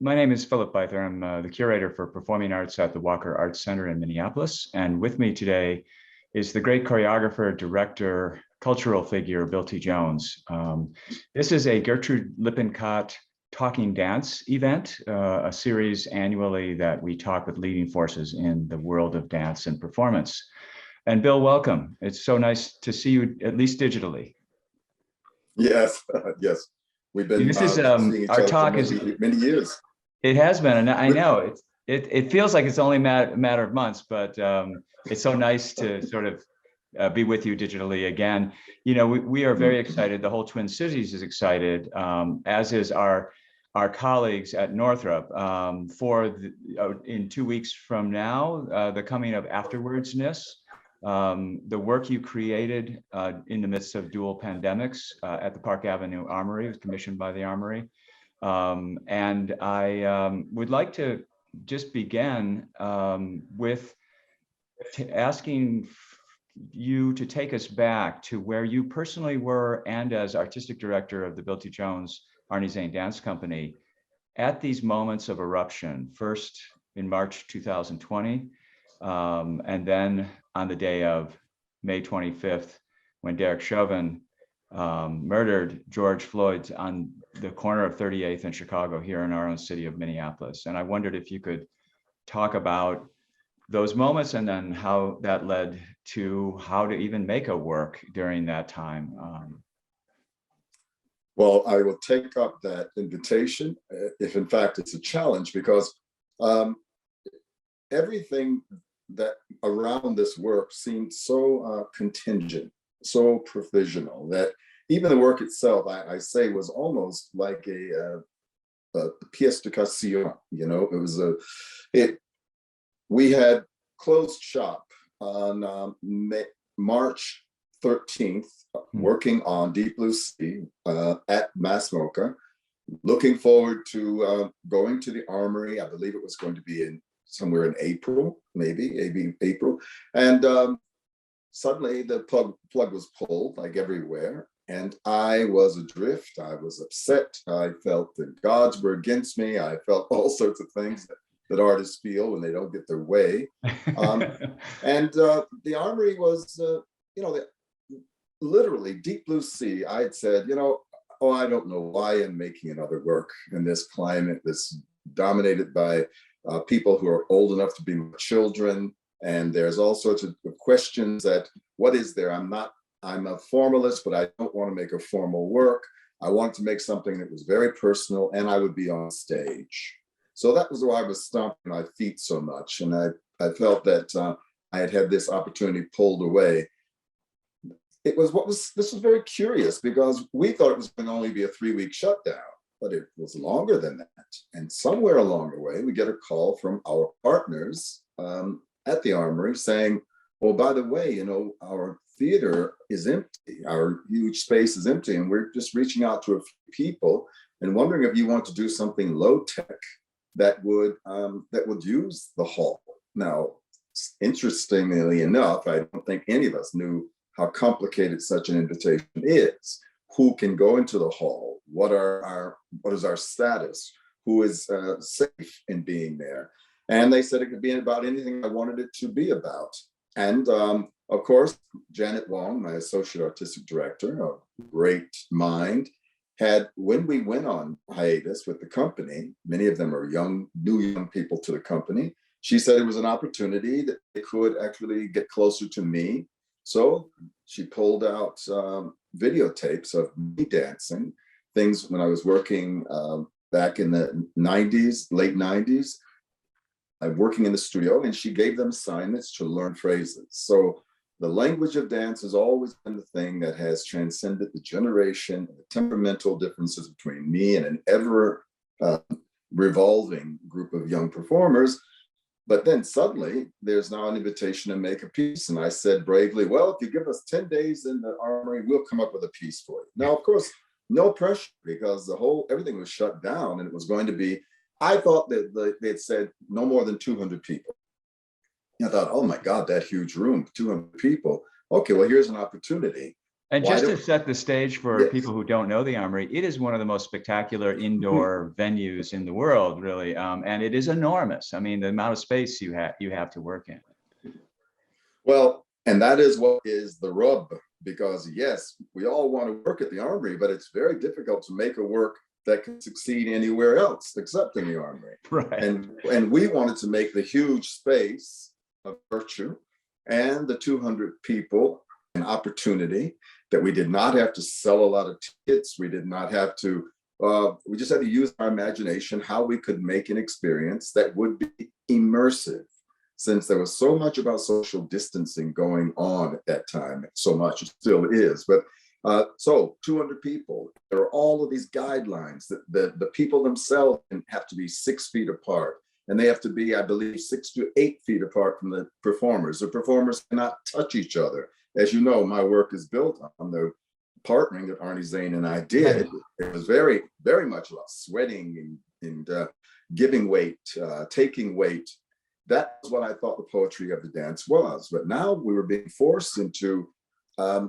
My name is Philip Byther. I'm the curator for performing arts at the Walker Arts Center in Minneapolis. And with me today is the great choreographer, director, cultural figure, Bill T. Jones. This is a Gertrude Lippincott talking dance event, a series annually that we talk with leading forces in the world of dance and performance. And Bill, welcome. It's so nice to see you, at least digitally. Yes, yes. We've been This is seeing each our other for talk is many years. It has been, and I know it feels like it's only a matter of months, but it's so nice to sort of be with you digitally again. You know, we are very excited. The whole Twin Cities is excited, as is our colleagues at Northrop in 2 weeks from now, the coming of Afterwardsness, the work you created in the midst of dual pandemics at the Park Avenue Armory. It was commissioned by the Armory. And I would like to just begin with asking you to take us back to where you personally were and as artistic director of the Bill T. Jones Arnie Zane Dance Company at these moments of eruption, first in March 2020, and then on the day of May 25th, when Derek Chauvin murdered George Floyd on the corner of 38th and Chicago here in our own city of Minneapolis. And I wondered if you could talk about those moments and then how that led to how to even make a work during that time. Well, I will take up that invitation if in fact it's a challenge, because everything that around this work seemed so contingent, so provisional, that even the work itself, I say, was almost like a pièce de cassion. You know, we had closed shop on March 13th, working on Deep Blue Sea at MASS-MoCA, looking forward to going to the Armory. I believe it was going to be somewhere in April, maybe April. And suddenly the plug was pulled, like everywhere. And I was adrift. I was upset. I felt that gods were against me. I felt all sorts of things that artists feel when they don't get their way. And the Armory was, literally Deep Blue Sea. I had said, oh, I don't know why I'm making another work in this climate that's dominated by people who are old enough to be my children. And there's all sorts of questions that, what is there? I'm a formalist, but I don't want to make a formal work. I wanted to make something that was very personal, and I would be on stage. So that was why I was stomping my feet so much. And I felt that I had this opportunity pulled away. This was very curious, because we thought it was going to only be a 3-week shutdown, but it was longer than that. And somewhere along the way, we get a call from our partners at the Armory saying, well, by the way, our theater is empty. Our huge space is empty. And we're just reaching out to a few people and wondering if you want to do something low tech that would use the hall. Now, interestingly enough, I don't think any of us knew how complicated such an invitation is. Who can go into the hall? What is our status? Who is safe in being there? And they said it could be about anything I wanted it to be about. And of course, Janet Wong, my associate artistic director, a great mind, when we went on hiatus with the company, many of them are new young people to the company, she said it was an opportunity that they could actually get closer to me. So she pulled out videotapes of me dancing, things when I was working back in the 90s, late 90s. I'm working in the studio, and she gave them assignments to learn phrases. So the language of dance has always been the thing that has transcended the generation, the temperamental differences between me and an ever revolving group of young performers. But then suddenly there's now an invitation to make a piece. And I said bravely, well, if you give us 10 days in the Armory, we'll come up with a piece for you. Now, of course, no pressure, because everything was shut down, and it was going to be, I thought that they'd said no more than 200 people. I thought, oh my God, that huge room, 200 people. Okay, well, here's an opportunity. And Why just to don't, set the stage for yes. people who don't know the Armory, it is one of the most spectacular indoor venues in the world, really. And it is enormous. I mean, the amount of space you have to work in. Well, and that is what is the rub, because yes, we all want to work at the Armory, but it's very difficult to make a work that can succeed anywhere else except in the Armory. Right. And we wanted to make the huge space of virtue and the 200 people an opportunity that we did not have to sell a lot of tickets. We did not have to, we just had to use our imagination, how we could make an experience that would be immersive, since there was so much about social distancing going on at that time. So much, it still is, but so 200 people, there are all of these guidelines that the people themselves have to be 6 feet apart. And they have to be, I believe, 6 to 8 feet apart from the performers. The performers cannot touch each other. As you know, my work is built on the partnering that Arnie Zane and I did. It was very, very much about sweating and giving weight, taking weight. That's what I thought the poetry of the dance was. But now we were being forced into a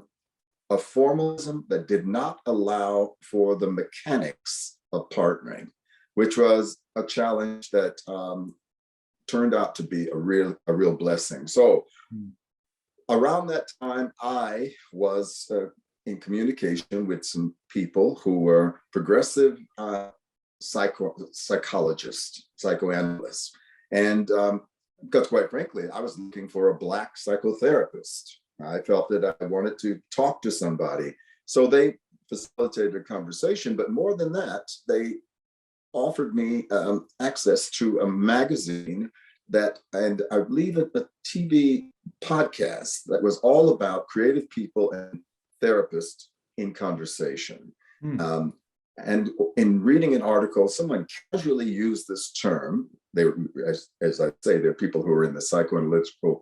formalism that did not allow for the mechanics of partnering, which was a challenge that turned out to be a real blessing. So around that time, I was in communication with some people who were progressive psychologists, psychoanalysts. And because quite frankly, I was looking for a Black psychotherapist. I felt that I wanted to talk to somebody. So they facilitated a conversation, but more than that, they offered me access to a magazine that, and I believe a TV podcast that was all about creative people and therapists in conversation. And in reading an article, someone casually used this term. They, as I say, they're people who are in the psychoanalytical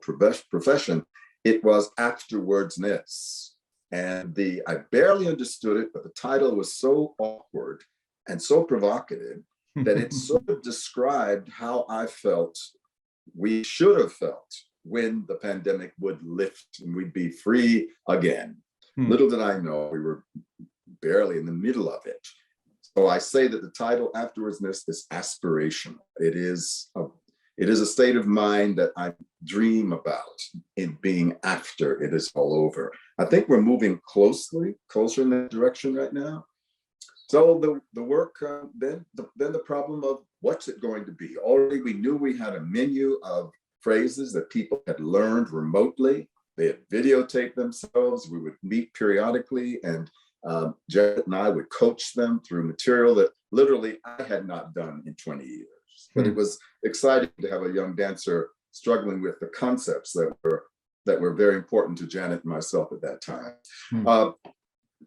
profession. It was afterwardsness. And I barely understood it, but the title was so awkward and so provocative that it sort of described how I felt we should have felt when the pandemic would lift and we'd be free again. Little did I know we were barely in the middle of it. So I say that the title afterwardsness is aspirational. It is a state of mind that I dream about in being after it is all over. I think we're moving closer in that direction right now. So the work, then the problem of what's it going to be? Already we knew we had a menu of phrases that people had learned remotely. They had videotaped themselves. We would meet periodically, and Janet and I would coach them through material that literally I had not done in 20 years. But it was exciting to have a young dancer struggling with the concepts that were very important to Janet and myself at that time.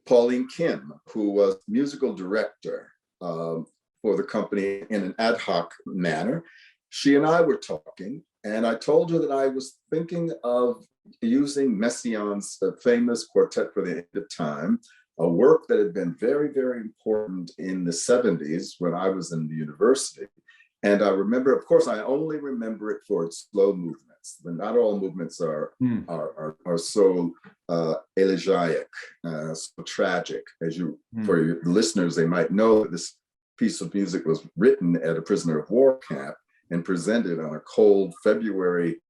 Pauline Kim, who was musical director for the company in an ad hoc manner, she and I were talking, and I told her that I was thinking of using Messiaen's famous Quartet for the End of Time, a work that had been very, very important in the 70s when I was in the university. And I remember, of course, I only remember it for its slow movements. But not all movements are so elegiac, so tragic. As you, for your listeners, they might know that this piece of music was written at a prisoner of war camp and presented on a cold February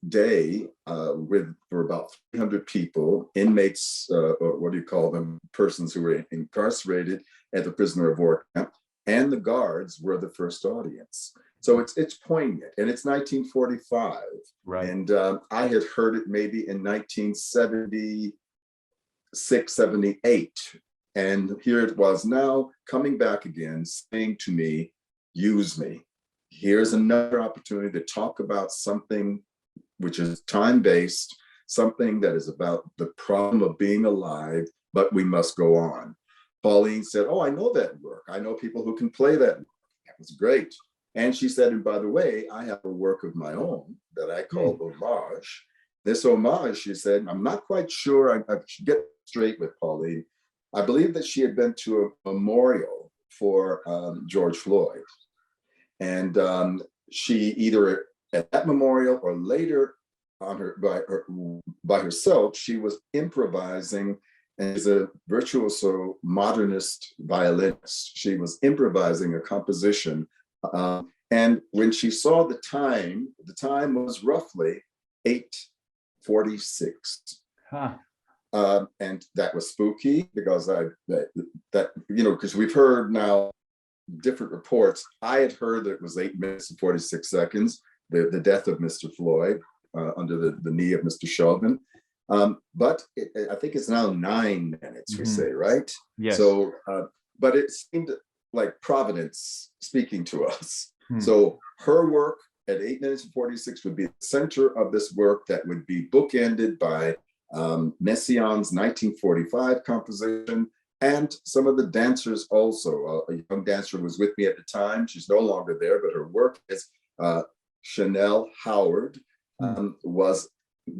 day for about 300 people, inmates, or what do you call them, persons who were incarcerated at the prisoner of war camp, and the guards were the first audience. So it's poignant, and it's 1945, right? And I had heard it maybe in 1976, 78, and here it was now coming back again, saying to me, "Use me. Here's another opportunity to talk about something which is time-based, something that is about the problem of being alive, but we must go on." Pauline said, "Oh, I know that work. I know people who can play that work." That was great. And she said, "And by the way, I have a work of my own that I call Homage." This homage, she said, I'm not quite sure, I should get straight with Pauline. I believe that she had been to a memorial for George Floyd. And she either at that memorial or later by herself. She was improvising and is a virtuoso modernist violinist. She was improvising a composition. And when she saw the time was roughly 8:46. Huh. And that was spooky because because we've heard now different reports. I had heard that it was 8 minutes and 46 seconds, the death of Mr. Floyd under the knee of Mr. Chauvin. But I think it's now 9 minutes, we say, right? Yes. So, but it seemed like Providence speaking to us. Hmm. So her work at 8 minutes and 46 would be the center of this work that would be bookended by Messiaen's 1945 composition, and some of the dancers also. A young dancer was with me at the time. She's no longer there, but her work is Chanel Howard, was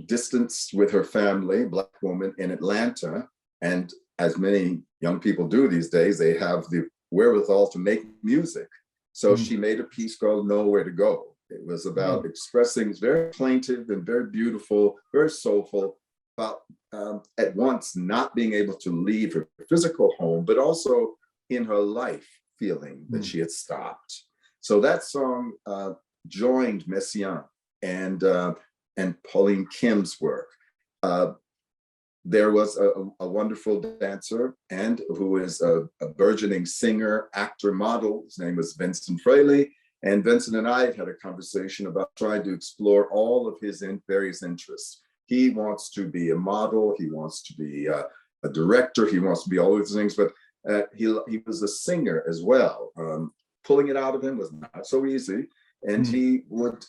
distanced with her family, Black woman in Atlanta. And as many young people do these days, they have the wherewithal to make music. So she made a piece called Nowhere to Go. It was about expressing, it's very plaintive and very beautiful, very soulful, about at once not being able to leave her physical home, but also in her life feeling that she had stopped. So that song joined Messiaen and Pauline Kim's work. There was a wonderful dancer and who is a burgeoning singer, actor, model. His name was Vincent Fraley. And Vincent and I had a conversation about trying to explore all of his various interests. He wants to be a model. He wants to be a director. He wants to be all these things, but he was a singer as well. Pulling it out of him was not so easy. And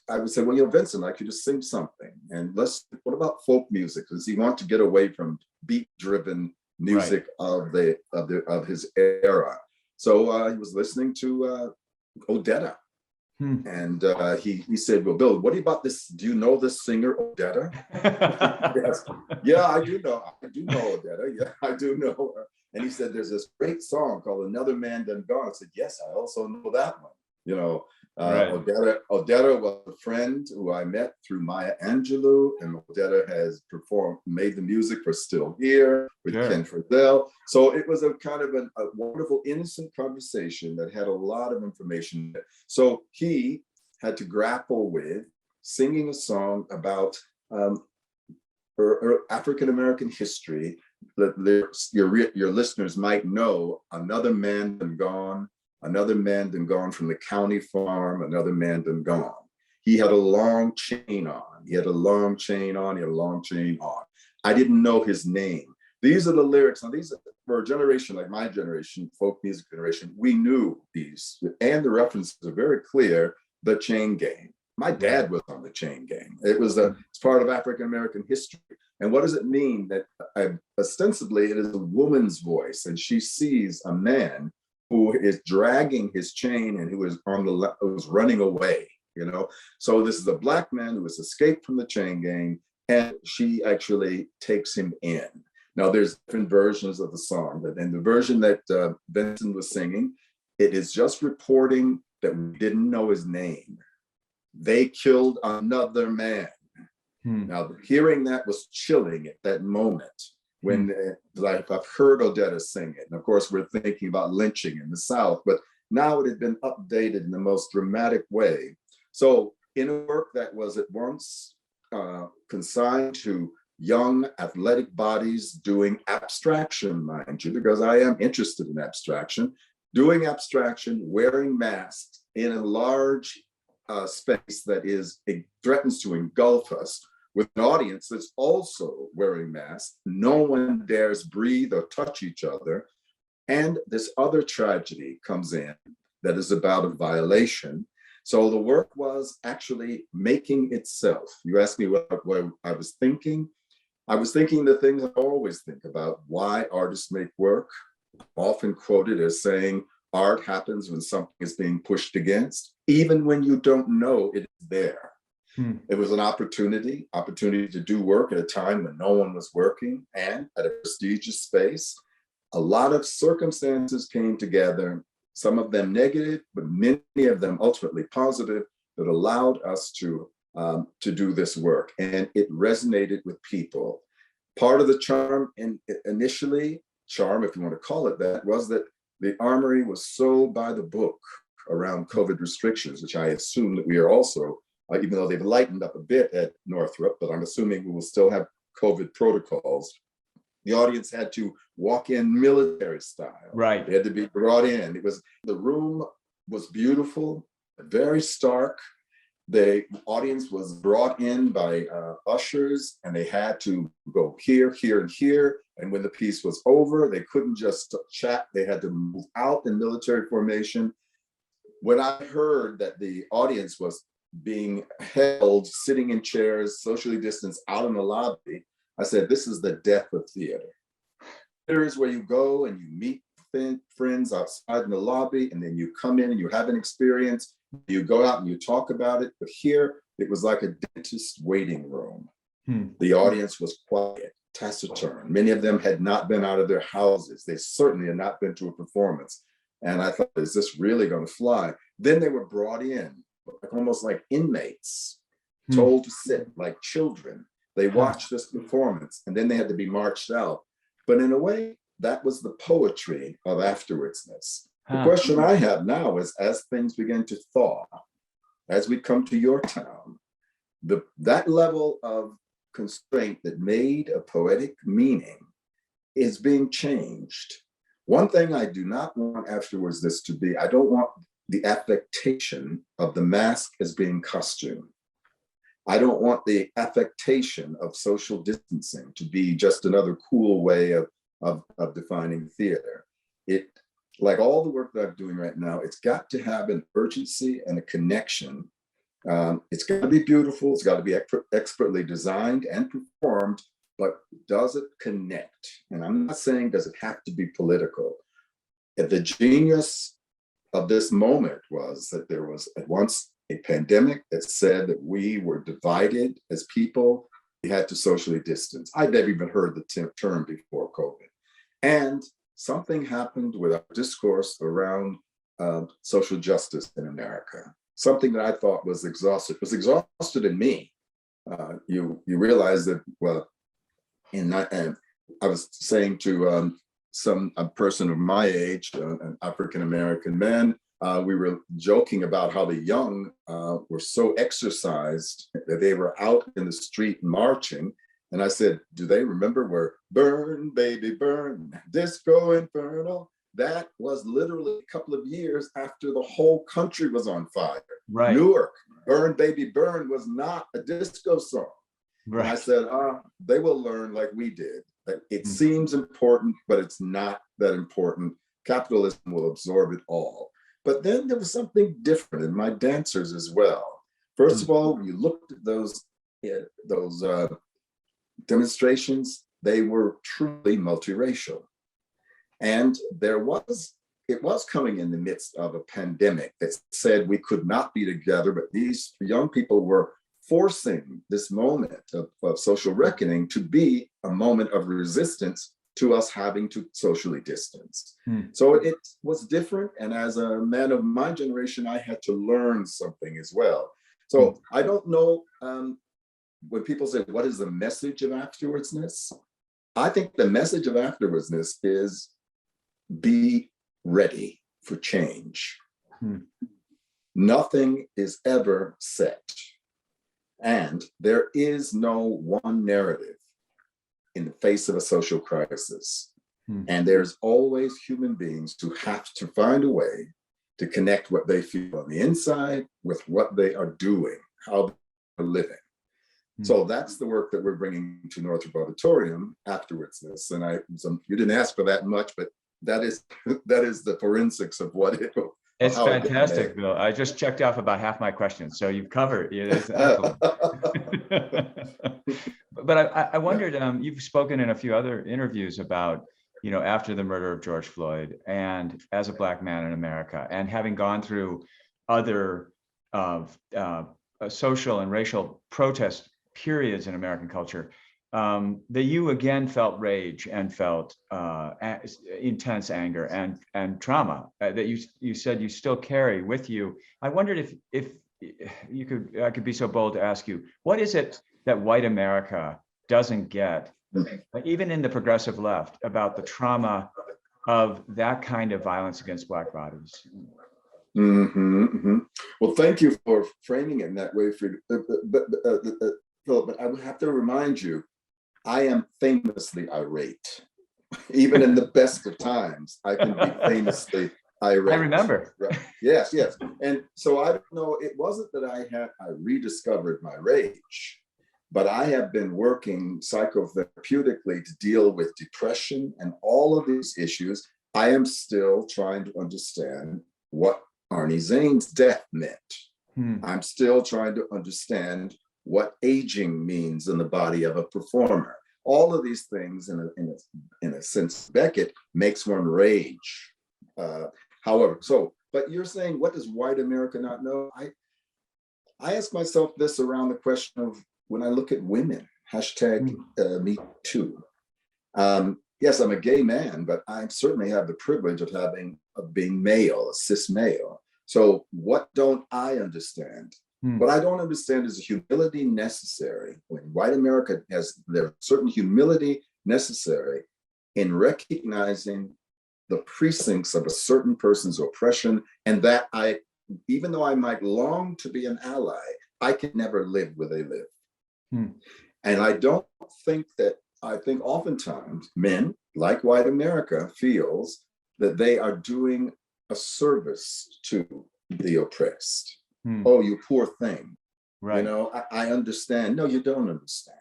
I would say, well, Vincent, I could just sing something. And what about folk music? Does he want to get away from beat-driven music of his era? So he was listening to Odetta. And he said, well, Bill, what about this? Do you know this singer, Odetta? Yes. Yeah, I do know Odetta. Yeah, I do know her. And he said, there's this great song called Another Man Done Gone. I said, yes, I also know that one. Odetta was a friend who I met through Maya Angelou, and Odetta has made the music for Still Here with Ken Frizzell. So it was a kind of a wonderful, innocent conversation that had a lot of information. So he had to grapple with singing a song about her African-American history. Your listeners might know Another Man Done Gone. Another man done gone from the county farm, another man done gone. He had a long chain on. He had a long chain on. I didn't know his name. These are the lyrics. Now, these are for a generation like my generation, folk music generation, we knew these. And the references are very clear. The Chain Gang. My dad was on the Chain Gang. It's part of African-American history. And what does it mean that ostensibly it is a woman's voice and she sees a man who is dragging his chain and who is who's running away, So this is a Black man who has escaped from the Chain Gang, and she actually takes him in. Now there's different versions of the song, but in the version that Vincent was singing, it is just reporting that we didn't know his name. They killed another man. Now hearing that was chilling at that moment. When I've heard Odetta sing it. And of course, we're thinking about lynching in the South, but now it had been updated in the most dramatic way. So in a work that was at once consigned to young athletic bodies doing abstraction, mind you, because I am interested in abstraction, doing abstraction, wearing masks in a large space that it threatens to engulf us, with an audience that's also wearing masks. No one dares breathe or touch each other. And this other tragedy comes in that is about a violation. So the work was actually making itself. You asked me what I was thinking. I was thinking the things I always think about, why artists make work. Often quoted as saying, art happens when something is being pushed against, even when you don't know it is there. It was an opportunity to do work at a time when no one was working and at a prestigious space. A lot of circumstances came together, some of them negative, but many of them ultimately positive, that allowed us to to do this work, and it resonated with people. Part of the charm, and initially, charm, if you want to call it that, was that the Armory was so by the book around COVID restrictions, which I assume that we are also, even though they've lightened up a bit at Northrop, but I'm assuming we will still have COVID protocols. The audience had to walk in military style. Right. They had to be brought in. The room was beautiful, very stark. The audience was brought in by ushers, and they had to go here, here, and here. And when the piece was over, they couldn't just chat. They had to move out in military formation. When I heard that the audience was being held, sitting in chairs, socially distanced out in the lobby, I said, this is the death of theater. Theater is where you go and you meet friends outside in the lobby, and then you come in and you have an experience. You go out and you talk about it. But here, it was like a dentist waiting room. The audience was quiet, taciturn. Many of them had not been out of their houses. They certainly had not been to a performance. And I thought, is this really going to fly? Then they were brought in, almost like inmates, told to sit like children. They watched this performance, and then they had to be marched out. But in a way, that was the poetry of afterwardsness. The question I have now is, as things begin to thaw, as we come to your town, that level of constraint that made a poetic meaning is being changed. One thing I do not want afterwards this to be, I don't want the affectation of the mask as being costume. I don't want the affectation of social distancing to be just another cool way of defining theater. It, like all the work that I'm doing right now, it's got to have an urgency and a connection. It's got to be beautiful. It's got to be expertly designed and performed, but does it connect? And I'm not saying, does it have to be political? The genius of this moment was that there was at once a pandemic that said that we were divided as people. We had to socially distance. I'd never even heard the term before COVID. And something happened with our discourse around social justice in America. Something that I thought was exhausted. It was exhausted in me. You realize that, well, and I was saying to a person of my age, an African-American man, we were joking about how the young were so exercised that they were out in the street marching. And I said, do they remember where "Burn, Baby, Burn, Disco Inferno"? That was literally a couple of years after the whole country was on fire. Right. Newark, "Burn, Baby, Burn" was not a disco song. Right. And I said, they will learn like we did. That it seems important, but it's not that important. Capitalism will absorb it all. But then there was something different in my dancers as well. First of all, when you looked at those demonstrations, they were truly multiracial. And it was coming in the midst of a pandemic that said we could not be together, but these young people were forcing this moment of social reckoning to be a moment of resistance to us having to socially distance. So it was different. And as a man of my generation, I had to learn something as well. So I don't know, when people say, what is the message of afterwardsness? I think the message of afterwardsness is be ready for change. Nothing is ever set. And there is no one narrative in the face of a social crisis. And there's always human beings who have to find a way to connect what they feel on the inside with what they are doing, how they're living. So that's the work that we're bringing to Northrop Auditorium, afterwardsness. And you didn't ask for that much, but that is the forensics of what it is. It's fantastic, Bill. I just checked off about half my questions, so you've covered. It's excellent. But I wondered, you've spoken in a few other interviews about, after the murder of George Floyd, and as a Black man in America, and having gone through other social and racial protest periods in American culture, that you again felt rage and felt intense anger and trauma that you said you still carry with you. I wondered if I could be so bold to ask you, what is it that white America doesn't get, even in the progressive left, about the trauma of that kind of violence against Black bodies? Well, thank you for framing it in that way, Philip. But I would have to remind you, I am famously irate. Even in the best of times, I can be famously irate. I remember. Right. Yes, yes. And so I don't know, it wasn't that I rediscovered my rage, but I have been working psychotherapeutically to deal with depression and all of these issues. I am still trying to understand what Arnie Zane's death meant. I'm still trying to understand what aging means in the body of a performer. All of these things, in a sense, Beckett makes one rage. However, but you're saying, what does white America not know? I ask myself this around the question of when I look at women, hashtag me too. Yes, I'm a gay man, but I certainly have the privilege of being male, a cis male. So what don't I understand? What I don't understand is the humility necessary when white America there's certain humility necessary in recognizing the precincts of a certain person's oppression, and that even though I might long to be an ally, I can never live where they live. And I think oftentimes men, like white America, feels that they are doing a service to the oppressed. Oh, you poor thing. Right. You know, I understand. No, you don't understand.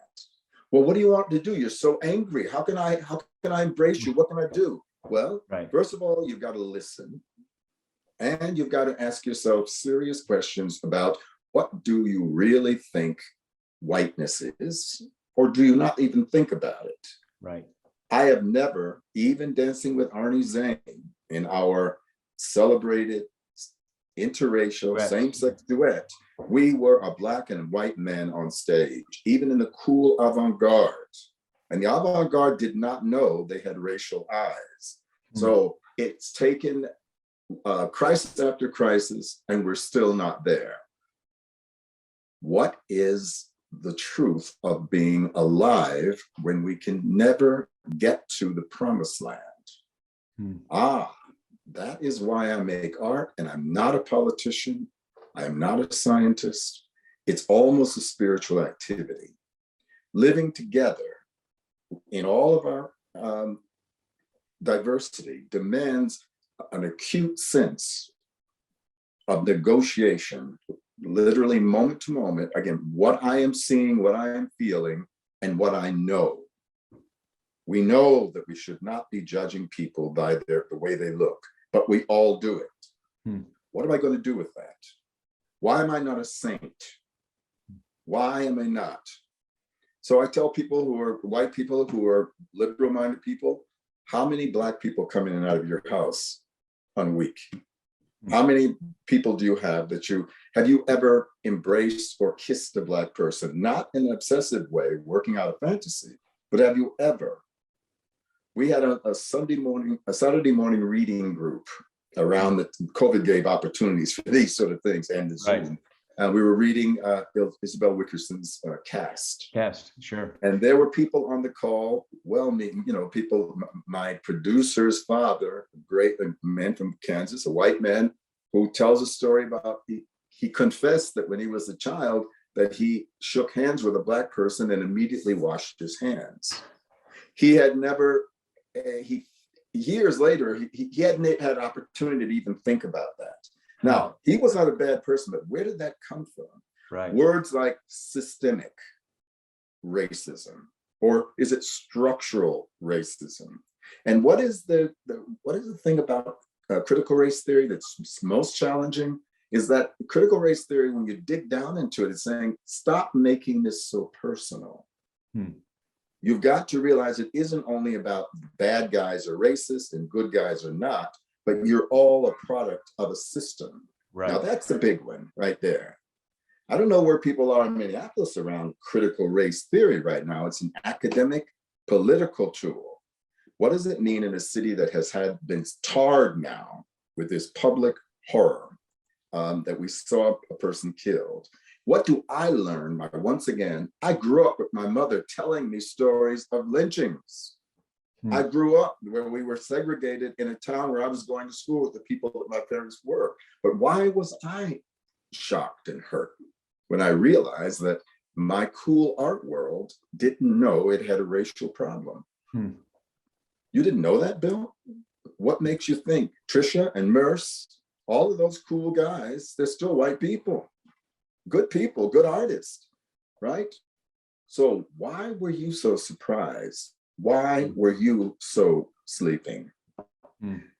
Well, what do you want to do? You're so angry. How can I embrace you? What can I do? Well, first of all, you've got to listen. And you've got to ask yourself serious questions about what do you really think whiteness is, or do you not even think about it? Right. I have never, even dancing with Arnie Zane in our celebrated interracial same-sex duet, we were a Black and white man on stage, even in the cool avant-garde. And the avant-garde did not know they had racial eyes. So it's taken crisis after crisis, and we're still not there. What is the truth of being alive when we can never get to the promised land? That is why I make art, and I'm not a politician. I'm not a scientist. It's almost a spiritual activity. Living together in all of our diversity demands an acute sense of negotiation, literally moment to moment, again, what I am seeing, what I am feeling, and what I know. We know that we should not be judging people by the way they look, but we all do it. What am I going to do with that? Why am I not a saint? Why am I not? So I tell people who are white people, who are liberal-minded people, how many Black people come in and out of your house on a week? How many people do you have have you ever embraced or kissed a Black person? Not in an obsessive way, working out a fantasy, but have you ever? We had a Saturday morning reading group around the COVID gave opportunities for these sort of things, and the Zoom. We were reading Isabel Wickerson's Caste. Caste, sure. And there were people on the call, well-meaning, people, my producer's father, a great man from Kansas, a white man, who tells a story about, he confessed that when he was a child, that he shook hands with a Black person and immediately washed his hands. He had never, years later, he hadn't had opportunity to even think about that. Now, he was not a bad person, but where did that come from? Right. Words like systemic racism, or is it structural racism? And what is the thing about critical race theory that's most challenging is that critical race theory, when you dig down into it, it's saying, stop making this so personal. You've got to realize it isn't only about bad guys are racist and good guys are not, but you're all a product of a system. Right. Now that's a big one right there. I don't know where people are in Minneapolis around critical race theory right now. It's an academic, political tool. What does it mean in a city that has been tarred now with this public horror that we saw a person killed. What do I learn? Once again, I grew up with my mother telling me stories of lynchings. I grew up where we were segregated in a town where I was going to school with the people that my parents were. But why was I shocked and hurt when I realized that my cool art world didn't know it had a racial problem? You didn't know that, Bill? What makes you think Trisha and Merce, all of those cool guys, they're still white people, good artists, right? So why were you so surprised? Why were you so sleeping?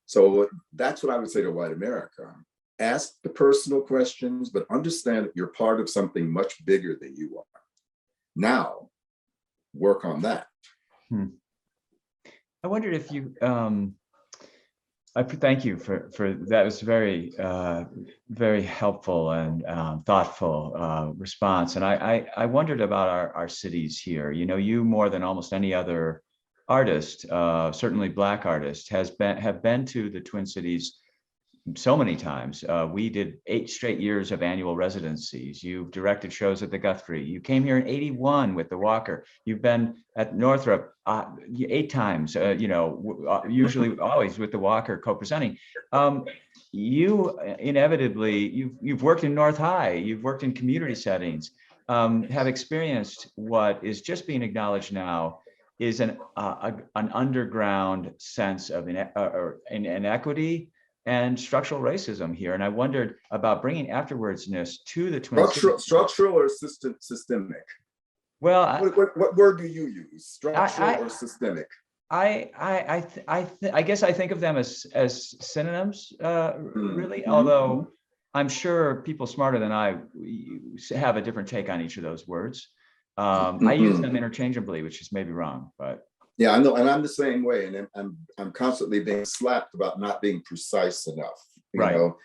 So that's what I would say to white America. Ask the personal questions, but understand that you're part of something much bigger than you are. Now, work on that. I wondered if you, I thank you for that. Was very very helpful and thoughtful response. And I wondered about our cities here. You know, you more than almost any other artist, certainly Black artist, have been to the Twin Cities so many times. We did 8 straight years of annual residencies. You've directed shows at the Guthrie. You came here in '81 with the Walker. You've been at Northrop 8 times, you know, usually always with the Walker co-presenting. You inevitably, you've worked in North High, you've worked in community settings, have experienced what is just being acknowledged now is an underground sense of inequity and structural racism here. And I wondered about bringing afterwardsness to the Twin Cities. Structural or systemic? Well, what word do you use? Structural or systemic? I guess I think of them as synonyms, really. Although I'm sure people smarter than I have a different take on each of those words. I use them interchangeably, which is maybe wrong, but. Yeah, I know, and I'm the same way, and I'm constantly being slapped about not being precise enough. You know?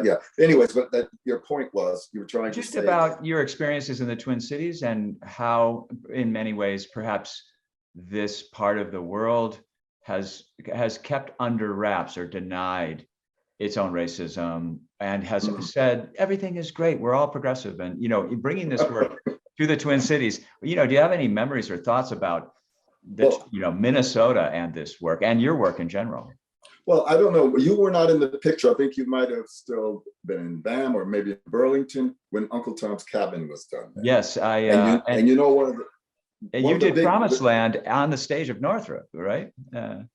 Yeah. Anyways, but your point was you were trying to just say about your experiences in the Twin Cities and how, in many ways, perhaps this part of the world has kept under wraps or denied its own racism and has said everything is great. We're all progressive, and you know, bringing this work to the Twin Cities. You know, do you have any memories or thoughts about you know, Minnesota and this work and your work in general? Well, I don't know. You were not in the picture. I think you might have still been in BAM or maybe in Burlington when Uncle Tom's Cabin was done. Yes, and you know one of the. And you did Promised Land on the stage of Northrop, right?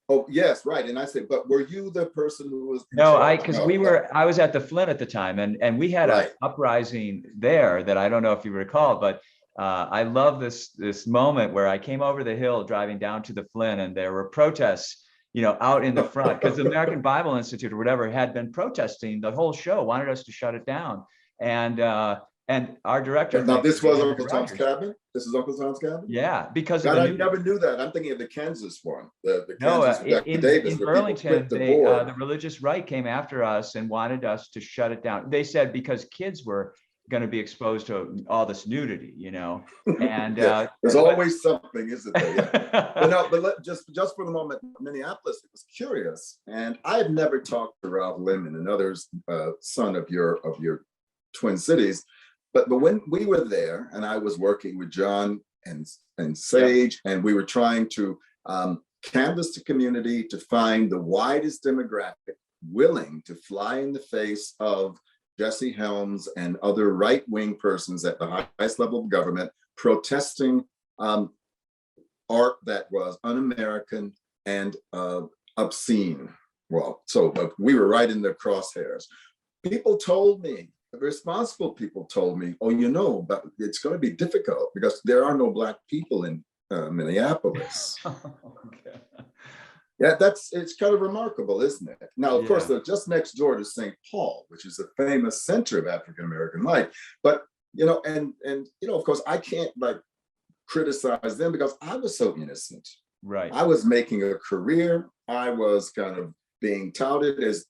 Oh yes, right. And I said, but were you the person who was? I was at the Flint at the time, and we had an uprising there that I don't know if you recall, but. I love this moment where I came over the hill driving down to the Flint, and there were protests, you know, out in the front because the American Bible Institute or whatever had been protesting the whole show, wanted us to shut it down, and our director. Now this was Uncle Tom's Cabin. This is Uncle Tom's Cabin. Yeah, because God, I never knew that. I'm thinking of the Kansas one. The Kansas in Burlington, the religious right came after us and wanted us to shut it down. They said because kids were going to be exposed to all this nudity, you know, and there's always something, isn't there? Yeah. but just for the moment, Minneapolis, it was curious, and I had never talked to Ralph Lemon, another son of your Twin Cities, but when we were there, and I was working with John and Sage, and we were trying to canvass the community to find the widest demographic willing to fly in the face of Jesse Helms and other right-wing persons at the highest level of government protesting art that was un-American and obscene. Well, so we were right in the crosshairs. People told me, responsible people told me, oh, you know, but it's going to be difficult because there are no Black people in Minneapolis. Okay. Yeah, it's kind of remarkable, isn't it? Now, of course, they're just next door to St. Paul, which is a famous center of African-American life. But, you know, and you know, of course, I can't like criticize them because I was so innocent. Right. I was making a career. I was kind of being touted as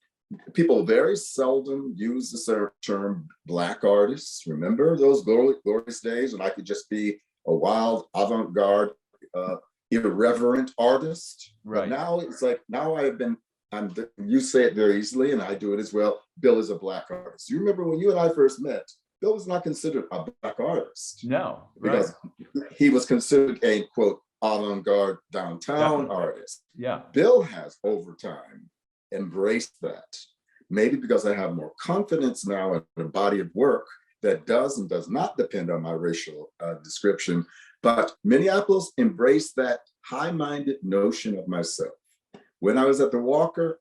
people very seldom use the term Black artists. Remember those glorious days when I could just be a wild avant-garde irreverent artist. Right. But now it's like, now I have been you say it very easily, and I do it as well. Bill is a Black artist. You remember when you and I first met, Bill was not considered a Black artist No, right. because he was considered a quote avant-garde downtown Definitely. artist. Yeah. Bill has over time embraced that. Maybe because I have more confidence now in a body of work that does and does not depend on my racial description. But Minneapolis embraced that high-minded notion of myself. When I was at the Walker,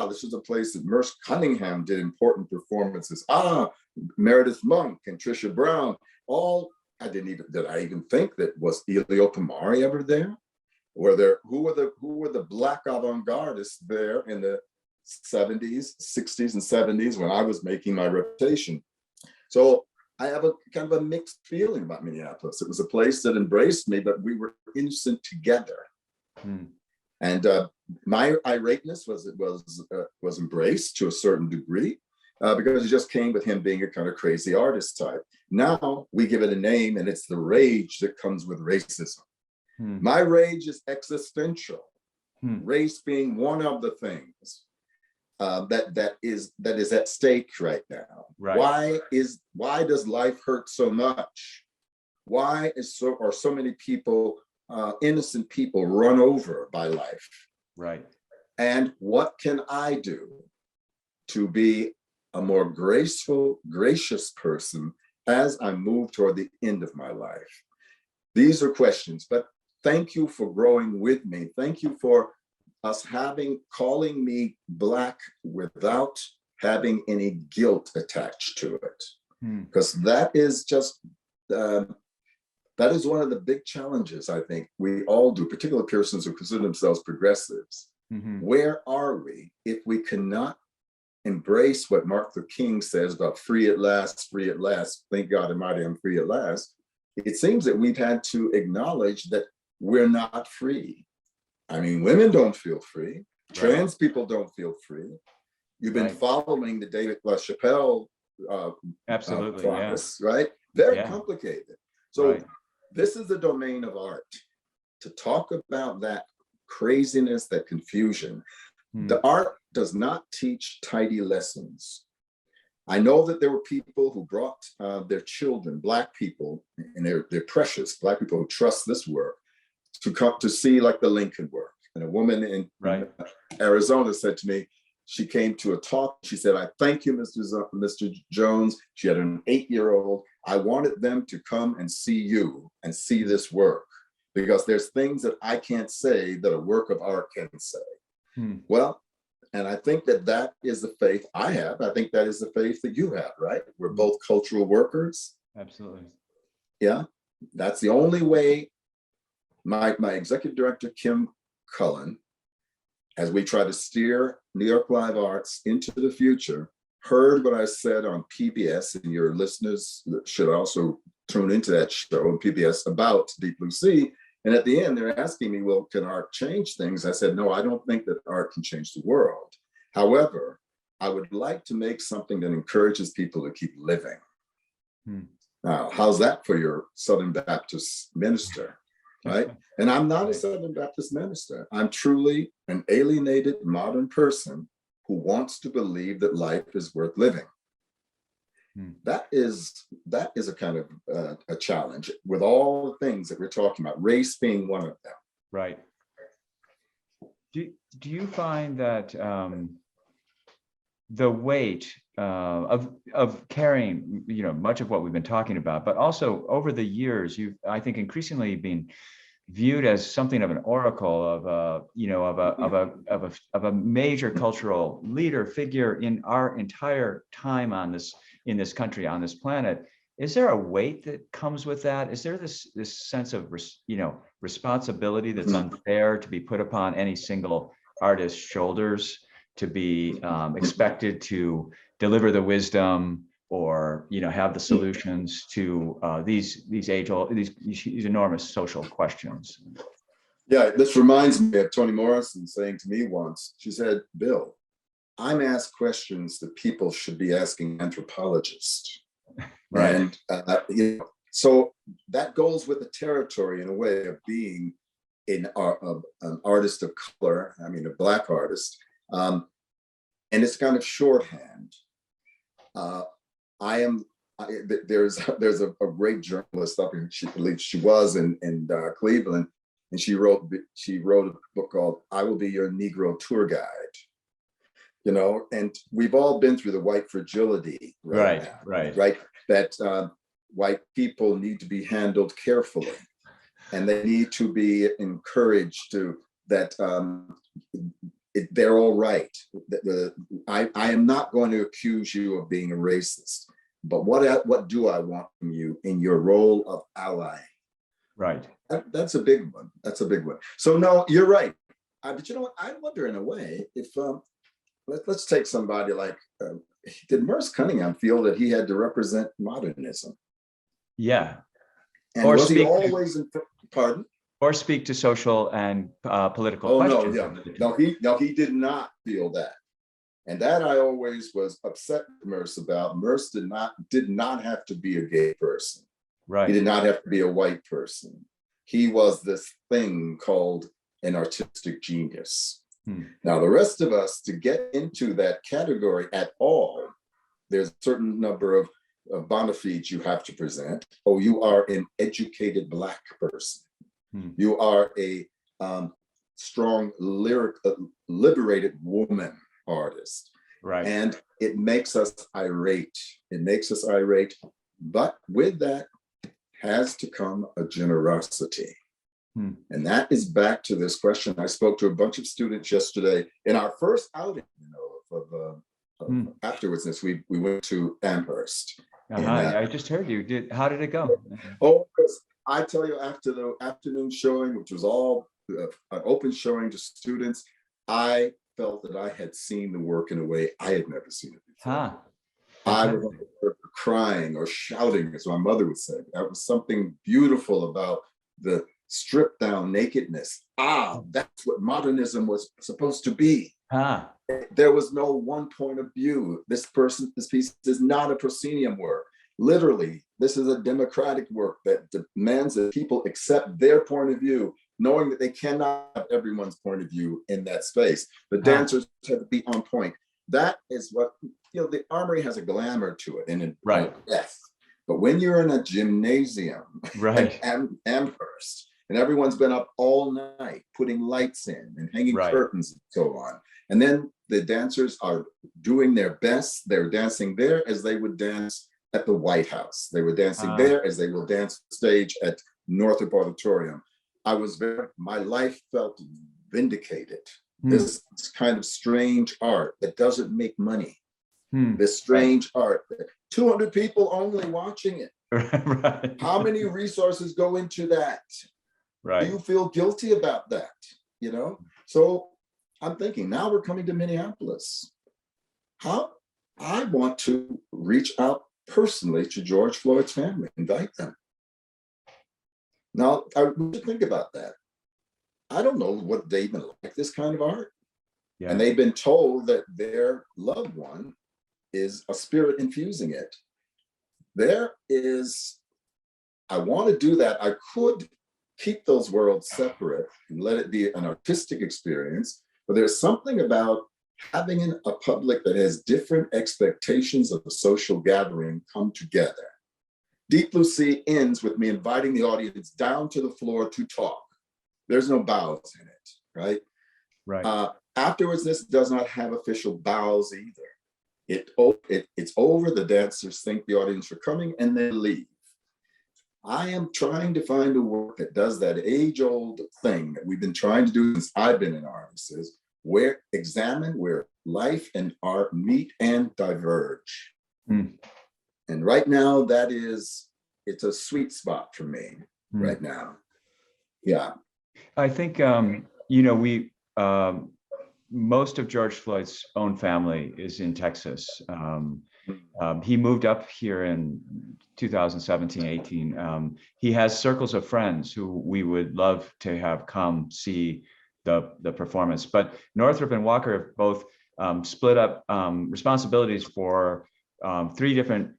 this was a place that Merce Cunningham did important performances. Meredith Monk and Trisha Brown, all, did I even think that was Elio Pomari ever there? Who were the Black avant-gardists there in the 70s, 60s, and 70s when I was making my reputation? So I have a kind of a mixed feeling about Minneapolis. It was a place that embraced me, but we were innocent together. And my irateness was embraced to a certain degree because it just came with him being a kind of crazy artist type. Now we give it a name, and it's the rage that comes with racism. My rage is existential. Race being one of the things that is at stake right now. Right. Why does life hurt so much? Why are so many people, innocent people, run over by life? Right. And what can I do to be a more graceful, gracious person as I move toward the end of my life? These are questions, but thank you for growing with me. Thank you for calling me Black without having any guilt attached to it. Because that is just, that is one of the big challenges I think we all do, particularly persons who consider themselves progressives. Where are we if we cannot embrace what Martin Luther King says about free at last, thank God Almighty, I'm free at last? It seems that we've had to acknowledge that we're not free. I mean, women don't feel free. Trans people don't feel free. You've been following the David LaChapelle Absolutely, promise, right? Very complicated. So this is the domain of art, to talk about that craziness, that confusion. The art does not teach tidy lessons. I know that there were people who brought their children, Black people, and they're precious, Black people who trust this work, to come to see like the Lincoln work. And a woman in Arizona said to me, she came to a talk, she said, I thank you, Mr. Jones. She had an 8-year-old. I wanted them to come and see you and see this work, because there's things that I can't say that a work of art can say. Well, and I think that is the faith I have. I think that is the faith that you have, right? We're both cultural workers. Absolutely. Yeah, that's the only way. My executive director, Kim Cullen, as we try to steer New York Live Arts into the future, heard what I said on PBS, and your listeners should also tune into that show on PBS about Deep Blue Sea. And at the end, they're asking me, well, can art change things? I said, no, I don't think that art can change the world. However, I would like to make something that encourages people to keep living. Now, how's that for your Southern Baptist minister, right? And I'm not a Southern Baptist minister. I'm truly an alienated modern person who wants to believe that life is worth living. That is a kind of a challenge with all the things that we're talking about, race being one of them. Right. Do you find that the weight of carrying, much of what we've been talking about, but also over the years, you've, I think, increasingly been viewed as something of an oracle of a major cultural leader figure in our entire time in this country, on this planet. Is there a weight that comes with that? Is there this sense of responsibility that's unfair to be put upon any single artist's shoulders, to be expected to deliver the wisdom or have the solutions to these enormous social questions? Yeah, this reminds me of Toni Morrison saying to me once, she said, Bill, I'm asked questions that people should be asking anthropologists. Right. And so that goes with the territory in a way of being an artist of color, I mean a Black artist, And it's kind of shorthand. I am. There's a great journalist up in, at least she was in Cleveland, and she wrote a book called "I Will Be Your Negro Tour Guide." You know, and we've all been through the white fragility, right? Now, right. That white people need to be handled carefully, and they need to be encouraged to that. They're all right. I am not going to accuse you of being a racist, but what do I want from you in your role of ally? Right. That's a big one. That's a big one. So no, you're right. But you know what? I wonder in a way if let's take somebody like did Merce Cunningham feel that he had to represent modernism? Yeah. And or was he always in? Pardon? Or speak to social and political questions. No, he did not feel that. And that I always was upset with Merce about. Merce did not have to be a gay person. Right. He did not have to be a white person. He was this thing called an artistic genius. Now, the rest of us, to get into that category at all, there's a certain number of bona fides you have to present. Oh, you are an educated Black person. You are a strong, liberated woman artist. Right. And it makes us irate. It makes us irate. But with that has to come a generosity. And that is back to this question. I spoke to a bunch of students yesterday in our first outing, of afterwards. We went to Amherst. I just heard you. How did it go? Oh, I tell you, after the afternoon showing, which was all an open showing to students, I felt that I had seen the work in a way I had never seen it before. I was crying or shouting, as my mother would say. That was something beautiful about the stripped down nakedness. That's what modernism was supposed to be. There was no one point of view. This piece is not a proscenium work. Literally, this is a democratic work that demands that people accept their point of view, knowing that they cannot have everyone's point of view in that space. The dancers have to be on point. That is what, the Armory has a glamour to it and death. But when you're in a gymnasium, right, Amherst, and everyone's been up all night putting lights in and hanging curtains and so on, and then the dancers are doing their best. They're dancing there as they would dance at the White House. They were dancing there as they will dance stage at Northrop Auditorium. My life felt vindicated. This kind of strange art that doesn't make money. This strange art, 200 people only watching it. Right. How many resources go into that? Right. Do you feel guilty about that? So I'm thinking now we're coming to Minneapolis. How I want to reach out personally to George Floyd's family, invite them. Now, I want to think about that. I don't know what they even like this kind of art. Yeah. And they've been told that their loved one is a spirit infusing it. I want to do that. I could keep those worlds separate and let it be an artistic experience, but there's something about having a public that has different expectations of a social gathering come together. Deep Blue Sea ends with me inviting the audience down to the floor to talk. There's no bows in it, right? Right. Afterwards, this does not have official bows either. It's over, the dancers thank the audience for coming, and they leave. I am trying to find a work that does that age-old thing that we've been trying to do since I've been in artists, where life and art meet and diverge. And right now, it's a sweet spot for me right now. Yeah. I think, most of George Floyd's own family is in Texas. He moved up here in 2017, 18. He has circles of friends who we would love to have come see the performance. But Northrop and Walker have both split up responsibilities for 3 different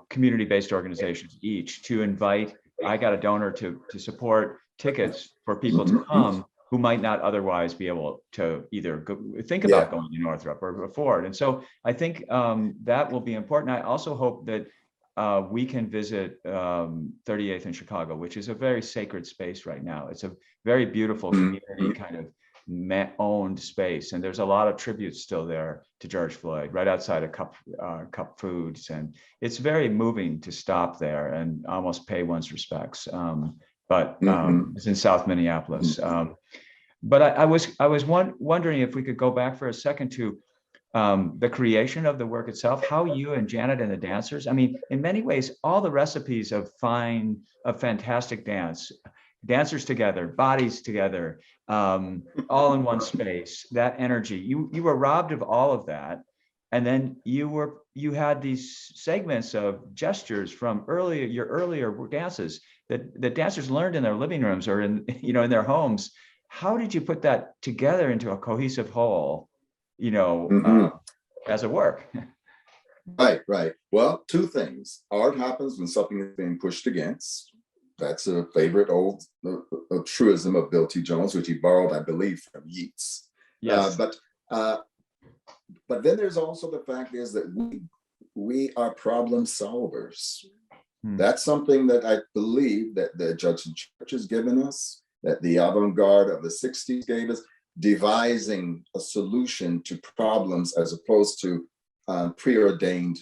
community-based organizations each to invite. I got a donor to support tickets for people to come who might not otherwise be able to either think Yeah. about going to Northrop or afford. And so I think that will be important. I also hope that we can visit 38th in Chicago, which is a very sacred space right now. It's a very beautiful community kind of owned space, and there's a lot of tributes still there to George Floyd right outside of Cup Foods, and it's very moving to stop there and almost pay one's respects. But it's in South Minneapolis. But I was wondering if we could go back for a second to the creation of the work itself, how you and Janet and the dancers, I mean, in many ways, all the recipes of fantastic dance, dancers together, bodies together, all in one space, that energy, you were robbed of all of that. And then you had these segments of gestures from your earlier dances that the dancers learned in their living rooms or in their homes. How did you put that together into a cohesive whole, as a work? Right. Well, two things. Art happens when something is being pushed against. That's a favorite old truism of Bill T. Jones, which he borrowed, I believe, from Yeats. Yes. But then there's also the fact is that we are problem solvers. That's something that I believe that the Judson Church has given us, that the avant-garde of the 60s gave us, devising a solution to problems as opposed to preordained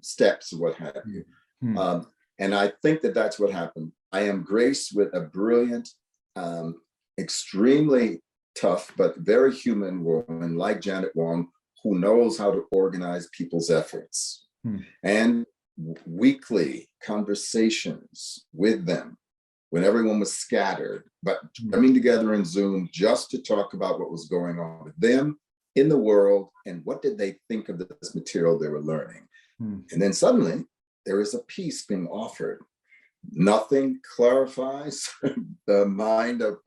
steps, what have you. And I think that that's what happened. I am graced with a brilliant, extremely tough, but very human woman like Janet Wong, who knows how to organize people's efforts. And weekly conversations with them when everyone was scattered, but coming together in Zoom just to talk about what was going on with them in the world and what did they think of this material they were learning. And then suddenly there is a piece being offered. Nothing clarifies the mind of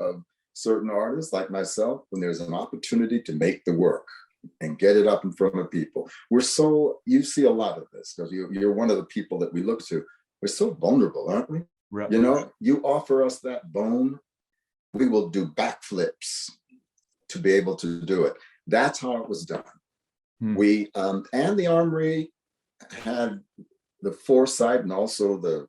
certain artists like myself when there's an opportunity to make the work and get it up in front of people. You see a lot of this because you're one of the people that we look to. We're so vulnerable, aren't we? Right. You offer us that bone, we will do backflips to be able to do it. That's how it was done. We and the Armory had the foresight and also the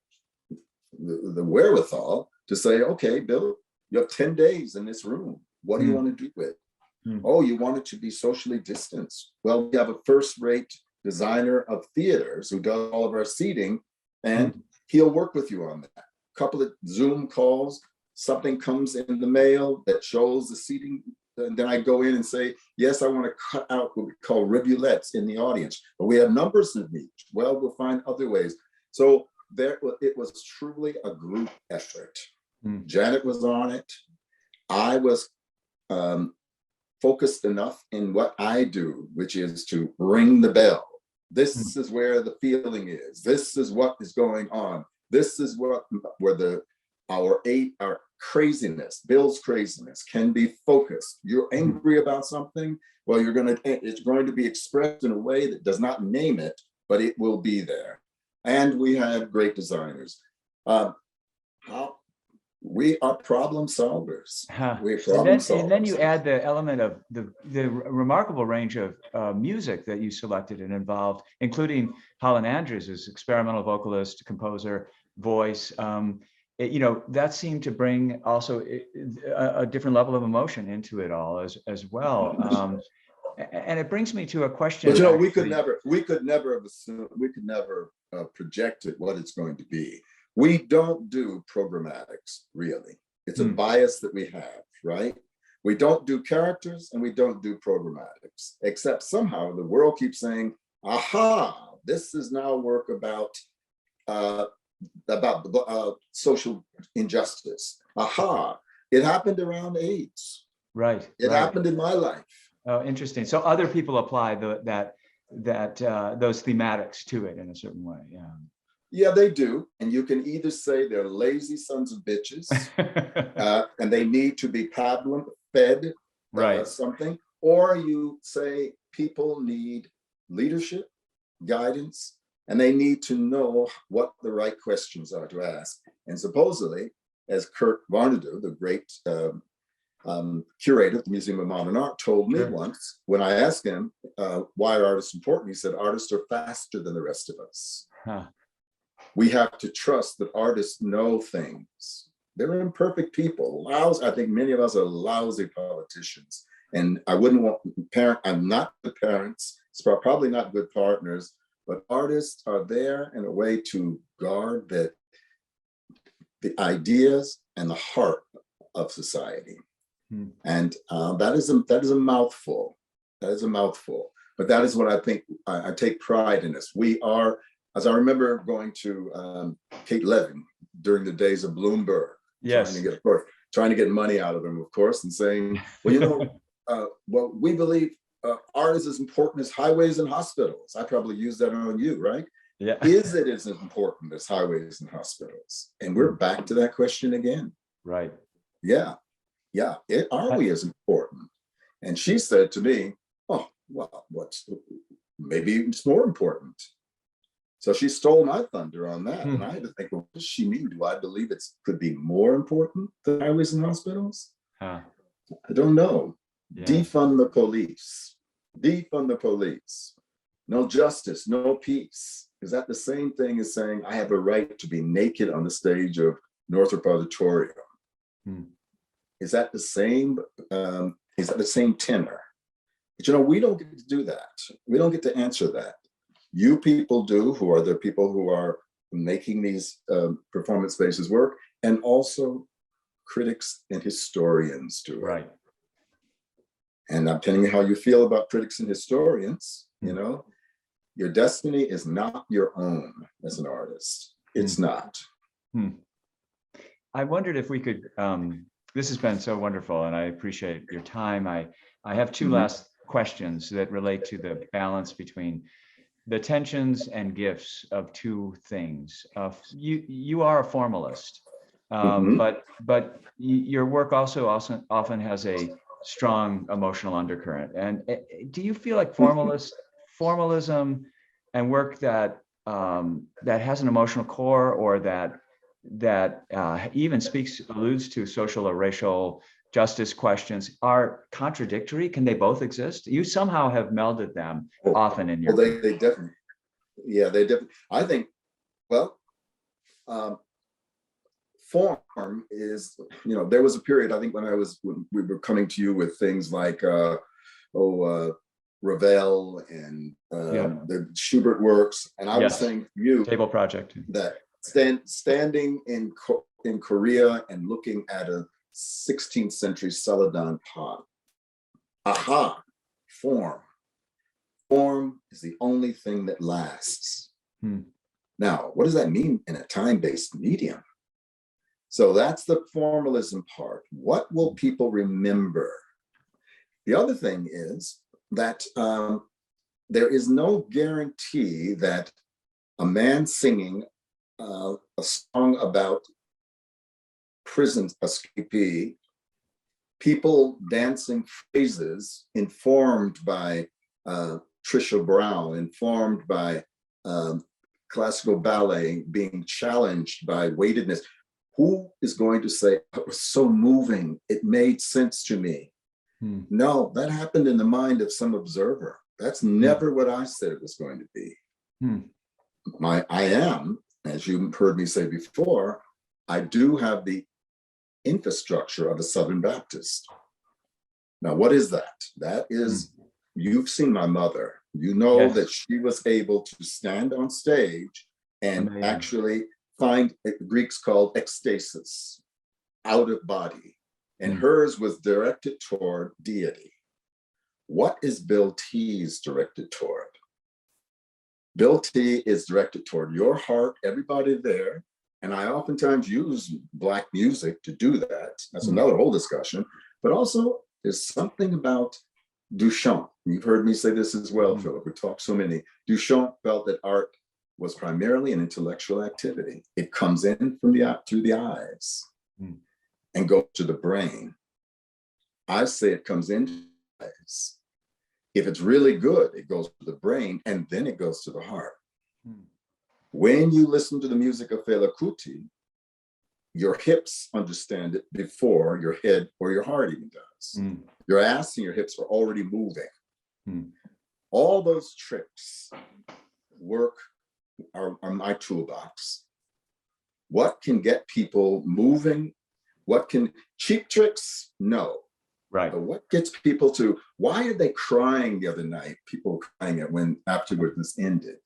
wherewithal to say, okay, Bill, you have 10 days in this room. What do you want to do with it? Oh, you want it to be socially distanced. Well, we have a first-rate designer of theaters who does all of our seating, and he'll work with you on that. A couple of Zoom calls, something comes in the mail that shows the seating, and then I go in and say, yes, I want to cut out what we call rivulets in the audience, but we have numbers in each. Well, we'll find other ways. So it was truly a group effort. Janet was on it. I was focused enough in what I do, which is to ring the bell. This is where the feeling is. This is what is going on. This is where our craziness, Bill's craziness, can be focused. You're angry about something. Well, it's going to be expressed in a way that does not name it, but it will be there. And we have great designers. We are problem solvers. And then you add the element of the remarkable range of music that you selected and involved, including Holland Andrews as experimental vocalist, composer, voice. That seemed to bring also a different level of emotion into it all as well. And it brings me to a question. But we could never have assumed, we could never projected what it's going to be. We don't do programmatics, really. It's a bias that we have, right? We don't do characters and we don't do programmatics, except somehow the world keeps saying, aha, this is now work about social injustice. Aha, it happened around AIDS. Right. It happened in my life. Oh, interesting. So other people apply those thematics to it in a certain way. Yeah. Yeah, they do. And you can either say they're lazy sons of bitches and they need to be fed something, or you say people need leadership, guidance, and they need to know what the right questions are to ask. And supposedly, as Kurt Vonnegut, the great curator at the Museum of Modern Art, told me Sure. once when I asked him why are artists important, he said, artists are faster than the rest of us. Huh. We have to trust that artists know things. They're imperfect people. I think many of us are lousy politicians. And I wouldn't want I'm not the parents, it's probably not good partners, but artists are there in a way to guard the ideas and the heart of society. And that is a mouthful. That is a mouthful. But that is what I think I take pride in this. We are, as I remember going to Kate Levin during the days of Bloomberg, Yes. trying to get money out of them, of course, and saying, well, we believe art is as important as highways and hospitals. I probably used that on you, right? Yeah. Is it as important as highways and hospitals? And we're back to that question again. Right. Yeah. Are we as important? And she said to me, oh, well, maybe it's more important. So she stole my thunder on that. And I had to think, well, what does she mean? Do I believe it could be more important than highways and hospitals? Huh. I don't know. Yeah. Defund the police. Defund the police. No justice, no peace. Is that the same thing as saying I have a right to be naked on the stage of Northrop Auditorium? Is that the same? Is that the same tenor? But we don't get to do that. We don't get to answer that. You people do, who are the people who are making these performance spaces work, and also critics and historians do it. Right. And I'm telling you how you feel about critics and historians. Your destiny is not your own as an artist. It's not. I wondered if we could, this has been so wonderful and I appreciate your time. I have two last questions that relate to the balance between the tensions and gifts of two things. You are a formalist, but your work also often has a strong emotional undercurrent. And do you feel like formalism and work that has an emotional core, or that even alludes to social or racial justice questions, are contradictory? Can they both exist? You somehow have melded them often in your. Well, they definitely, they definitely. I think, form is, there was a period, I think, when we were coming to you with things like, Ravel and the Schubert works, and I was saying to you, Table Project, that standing in Korea and looking at a 16th century celadon pot, form is the only thing that lasts. Now, what does that mean in a time-based medium? So that's the formalism part. What will people remember? The other thing is that there is no guarantee that a man singing a song about prison escapee, people dancing phrases informed by Trisha Brown, informed by classical ballet, being challenged by weightedness. Who is going to say, it was so moving, it made sense to me? No, that happened in the mind of some observer. That's never what I said it was going to be. I am, as you heard me say before, I do have the infrastructure of a Southern Baptist. Now, what is that? That is, you've seen my mother. You know that she was able to stand on stage and actually find, Greeks called ecstasis, out of body. And hers was directed toward deity. What is Bill T's directed toward? Bill T is directed toward your heart, everybody there. And I oftentimes use Black music to do that. That's another whole discussion. But also, there's something about Duchamp. You've heard me say this as well, Philip. We talked so many. Duchamp felt that art was primarily an intellectual activity. It comes in from through the eyes and goes to the brain. I say it comes in through the eyes. If it's really good, it goes to the brain and then it goes to the heart. When you listen to the music of Fela Kuti, your hips understand it before your head or your heart even does. Mm. Your ass and your hips are already moving. Mm. All those tricks are my toolbox. What can get people moving? Cheap tricks? No. Right. But what gets people to, why are they crying the other night? People were crying afterwards this ended.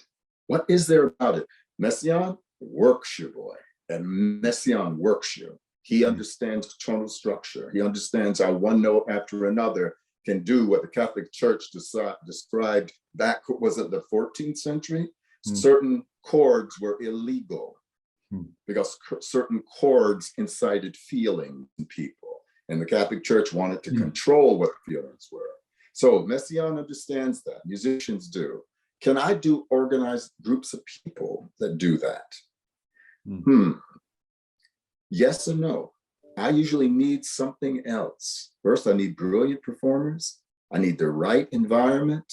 What is there about it? Messiaen works you, boy. And Messiaen works you. He understands tonal structure. He understands how one note after another can do what the Catholic Church described back, was it the 14th century? Certain chords were illegal because certain chords incited feeling in people. And the Catholic Church wanted to control what the feelings were. So Messiaen understands that. Musicians do. Can I do organized groups of people that do that? Yes and no. I usually need something else. First, I need brilliant performers. I need the right environment,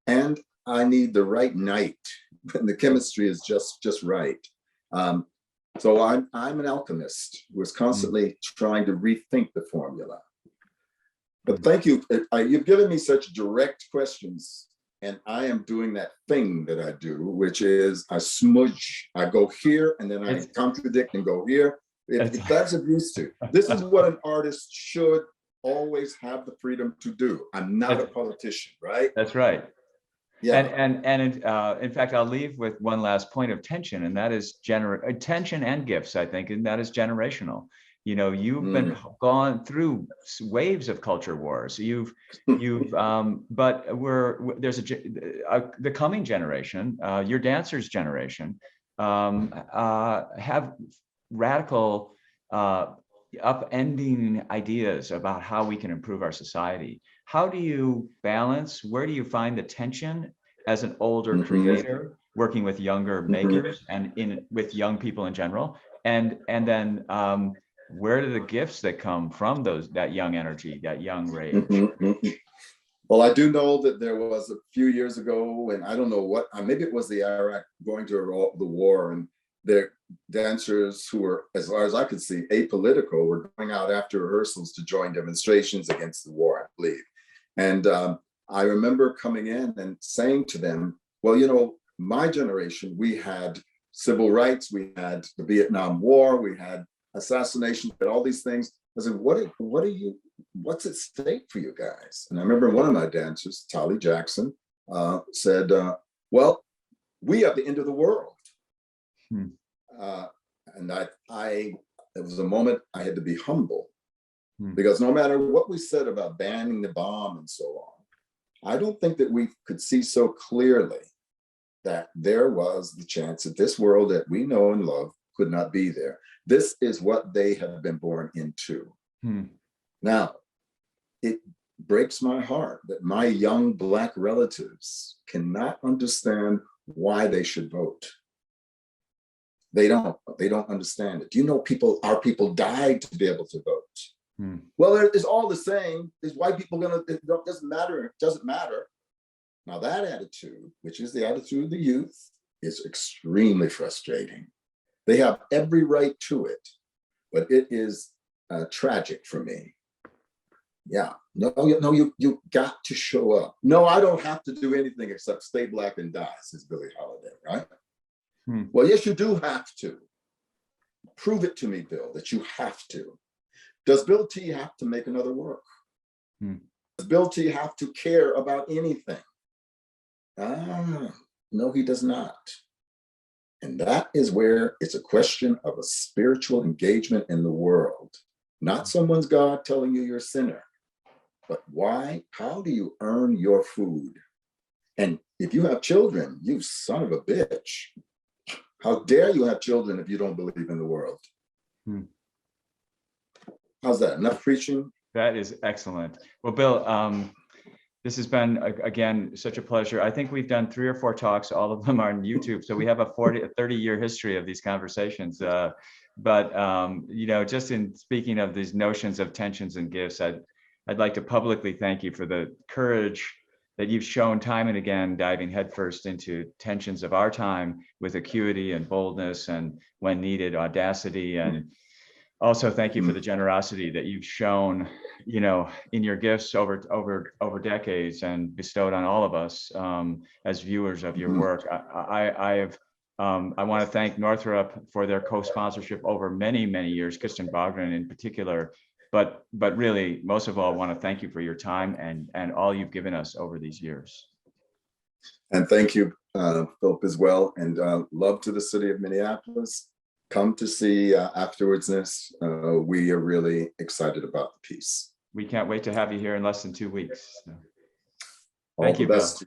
and I need the right night. And the chemistry is just right. So I'm an alchemist who is constantly trying to rethink the formula. But thank you. You've given me such direct questions, and I am doing that thing that I do, which is I smudge. I go here, and then I contradict and go here. If that's abuse too. This is what an artist should always have the freedom to do. I'm not a politician, right? That's right. Yeah. And in fact, I'll leave with one last point of tension, and that is tension and gifts, I think, and that is generational. You know, you've been gone through waves of culture wars. But there's the coming generation, your dancers' generation, have radical upending ideas about how we can improve our society. How do you balance? Where do you find the tension as an older creator working with younger makers and with young people in general? And then where do the gifts that come from that young energy, that young rage? Well, I do know that there was a few years ago, and I don't know what, maybe it was the Iraq going to the war, and the dancers who were, as far as I could see, apolitical, were going out after rehearsals to join demonstrations against the war, I believe. And I remember coming in and saying to them, well, you know, my generation, we had civil rights, we had the Vietnam War, we had assassinations, but all these things. I said, what's at stake for you guys? And I remember one of my dancers, Tolly Jackson, said, well, we are the end of the world. And it was a moment I had to be humble, because no matter what we said about banning the bomb and so on, I don't think that we could see so clearly that there was the chance that this world that we know and love could not be there. This is what they have been born into. Now, it breaks my heart that my young Black relatives cannot understand why they should vote. They don't understand it. Do you know our people died to be able to vote? Well, it's all the same. Is white people it doesn't matter. It doesn't matter. Now that attitude, which is the attitude of the youth, is extremely frustrating. They have every right to it, but it is tragic for me. Yeah, no, you got to show up. No, I don't have to do anything except stay Black and die, says Billie Holiday, right? Well, yes, you do have to. Prove it to me, Bill, that you have to. Does Bill T have to make another work? Does Bill T have to care about anything? No, he does not. And that is where it's a question of a spiritual engagement in the world. Not someone's God telling you you're a sinner, but why? How do you earn your food? And if you have children, you son of a bitch. How dare you have children if you don't believe in the world? How's that? Enough preaching? That is excellent. Well, Bill, this has been, again, such a pleasure. I think we've done 3 or 4 talks. All of them are on YouTube. So we have a 30-year history of these conversations. But you know, just in speaking of these notions of tensions and gifts, I'd like to publicly thank you for the courage that you've shown time and again, diving headfirst into tensions of our time with acuity and boldness, and when needed, audacity. And Also, thank you for the generosity that you've shown, in your gifts over decades and bestowed on all of us as viewers of your Mhm. work. I want to thank Northrop for their co-sponsorship over many, many years, Kristen Bogdan in particular. But really, most of all, I want to thank you for your time and all you've given us over these years. And thank you, Philip, as well. And love to the city of Minneapolis. Come to see Afterwardsness. We are really excited about the piece. We can't wait to have you here in less than 2 weeks. So, All thank the you, Bill. best.